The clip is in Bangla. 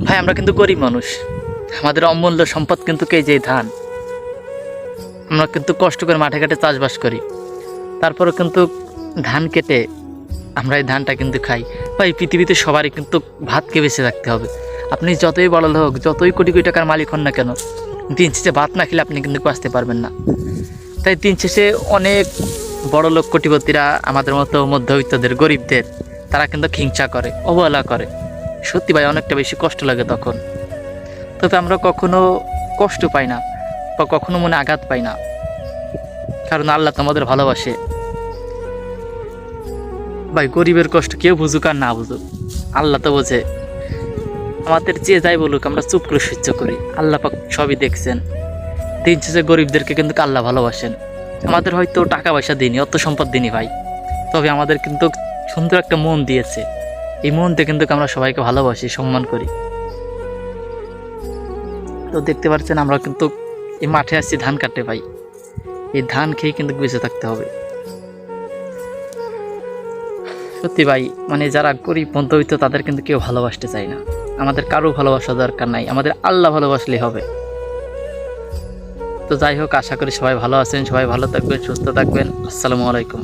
ভাই আমরা কিন্তু গরিব মানুষ, আমাদের অমূল্য সম্পদ কিন্তু এই যে ধান। আমরা কিন্তু কষ্ট করে মাঠে ঘাটে চাষবাস করি, তারপরে কিন্তু ধান কেটে আমরা এই ধানটা কিন্তু খাই। ভাই পৃথিবীতে সবারই কিন্তু ভাত খেয়ে বেঁচে থাকতে হবে। আপনি যতই বড় লোক, যতই কোটি কোটি টাকার মালিক হন না কেন, দিন শেষে ভাত না খেলে আপনি কিন্তু বাঁচতে পারবেন না। তাই দিন শেষে অনেক বড় লোক কোটিপতিরা আমাদের মতো মধ্যবিত্তদের, গরিবদের, তারা কিন্তু হিংসা করে, অবহেলা করে। সত্যি ভাই অনেকটা বেশি কষ্ট লাগে তখন। তবে আমরা কখনো কষ্ট পাই না বা কখনো মনে আঘাত পাই না, কারণ আল্লাহ তো আমাদের ভালোবাসে। ভাই গরিবের কষ্ট কেউ বুঝুক আর না বুঝুক, আল্লাহ তো বোঝে। আমাদের যে যাই বলুক আমরা চুপ করে সহ্য করি, আল্লাহ পাক সবই দেখছেন। দিন শেষে গরিবদেরকে কিন্তু আল্লাহ ভালোবাসেন। আমাদের হয়তো টাকা পয়সা দিনই, অর্থ সম্পদ দিনই ভাই, তবে আমাদের কিন্তু সুন্দর একটা মন দিয়েছে। এই মন দিয়ে কিন্তু আমরা সবাইকে ভালোবাসি, সম্মান করি। তো দেখতে পাচ্ছেন আমরা কিন্তু এই মাঠে আসছি ধান কাটতে ভাই, এই ধান খেয়ে কিন্তু বেঁচে থাকতে হবে। সত্যি ভাই মানে যারা গরিব মধ্যবিত্ত তাদের কিন্তু কেউ ভালোবাসতে চায় না। আমাদের কারো ভালোবাসা দরকার নাই, আমাদের আল্লাহ ভালোবাসলেই হবে। তো যাই হোক, আশা করি সবাই ভালো আছেন, সবাই ভালো থাকবেন, সুস্থ থাকবেন। আসসালামু আলাইকুম।